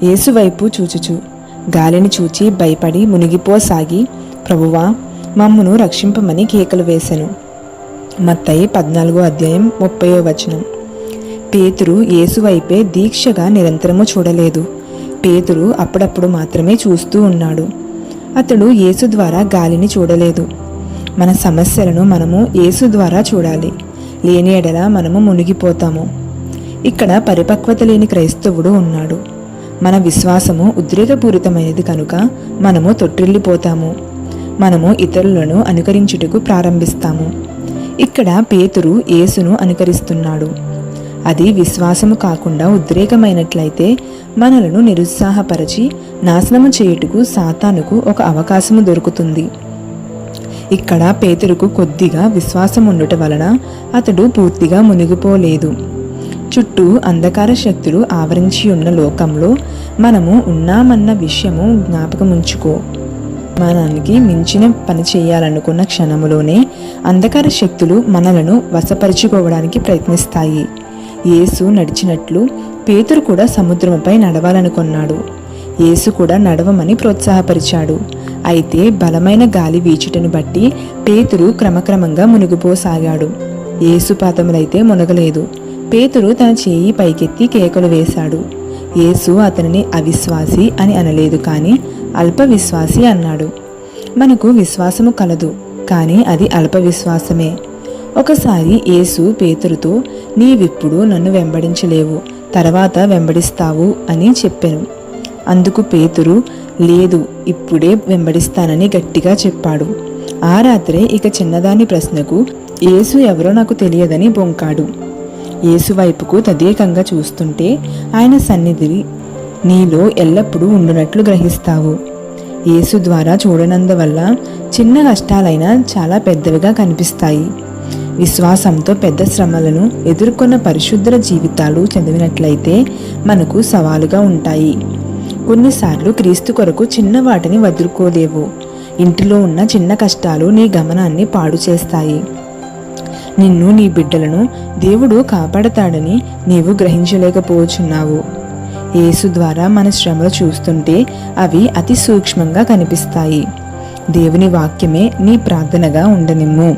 యేసు వైపు చూచుచు గాలిని చూచి భయపడి మునిగిపోసాగి, ప్రభువా, మమ్మును రక్షింపమని కేకలు వేసెను. మత్తయి 14:30. పేతురు యేసు వైపే దీక్షగా నిరంతరము చూడలేదు. పేతురు అప్పుడప్పుడు మాత్రమే చూస్తూ ఉన్నాడు. అతడు యేసు ద్వారా గాలిని చూడలేదు. మన సమస్యలను మనము యేసు ద్వారా చూడాలి. లేని ఎడల మనము మునిగిపోతాము. ఇక్కడ పరిపక్వత లేని క్రైస్తవుడు ఉన్నాడు. మన విశ్వాసము ఉద్రేకపూరితమైనది కనుక మనము తొట్టిల్లిపోతాము. మనము ఇతరులను అనుకరించుటకు ప్రారంభిస్తాము. ఇక్కడ పేతురు యేసును అనుకరిస్తున్నాడు. అది విశ్వాసము కాకుండా ఉద్రేకమైనట్లయితే మనలను నిరుత్సాహపరచి నాశనము చేయుటకు సాతానుకు ఒక అవకాశము దొరుకుతుంది. ఇక్కడ పేతురుకు కొద్దిగా విశ్వాసం ఉండుట వలన అతడు పూర్తిగా మునిగిపోలేదు. చుట్టూ అంధకార శక్తులు ఆవరించి ఉన్న లోకంలో మనము ఉన్నామన్న విషయము జ్ఞాపకముంచుకో. మనకి మించిన పని చేయాలనుకున్న క్షణములోనే అంధకార శక్తులు మనలను వశపరుచుకోవడానికి ప్రయత్నిస్తాయి. యేసు నడిచినట్లు పేతురు కూడా సముద్రముపై నడవాలనుకున్నాడు. యేసు కూడా నడవమని ప్రోత్సాహపరిచాడు. అయితే బలమైన గాలి వీచుటను బట్టి పేతురు క్రమక్రమంగా మునిగిపోసాగాడు. యేసు పాదములైతే మునగలేదు. పేతురు తన చేయి పైకెత్తి కేకలు వేశాడు. యేసు అతనిని అవిశ్వాసి అని అనలేదు, కానీ అల్ప విశ్వాసి అన్నాడు. మనకు విశ్వాసము కలదు, కానీ అది అల్ప విశ్వాసమే. ఒకసారి యేసు పేతురుతో, నీవిప్పుడు నన్ను వెంబడించలేవు, తర్వాత వెంబడిస్తావు అని చెప్పెను. అందుకు పేతురు, లేదు, ఇప్పుడే వెంబడిస్తానని గట్టిగా చెప్పాడు. ఆ రాత్రే ఇక చిన్నదాని ప్రశ్నకు యేసు ఎవరో నాకు తెలియదని బొంకాడు. యేసు వైపుకు తదేకంగా చూస్తుంటే ఆయన సన్నిధి నీలో ఎల్లప్పుడూ ఉండునట్లు గ్రహిస్తావు. యేసు ద్వారా చూడనందువల్ల చిన్న కష్టాలైనా చాలా పెద్దవిగా కనిపిస్తాయి. విశ్వాసంతో పెద్ద శ్రమలను ఎదుర్కొన్న పరిశుద్ధుల జీవితాలు చదివినట్లయితే మనకు సవాలుగా ఉంటాయి. కొన్నిసార్లు క్రీస్తు కొరకు చిన్న వాటిని వదులుకోలేవు. ఇంటిలో ఉన్న చిన్న కష్టాలు నీ గమనాన్ని పాడు చేస్తాయి. నిన్ను, నీ బిడ్డలను దేవుడు కాపాడతాడని నీవు గ్రహించలేకపోవచ్చున్నావు. యేసు ద్వారా మన శ్రమలు చూస్తుంటే అవి అతి సూక్ష్మంగా కనిపిస్తాయి. దేవుని వాక్యమే నీ ప్రార్థనగా ఉండనిమ్ము.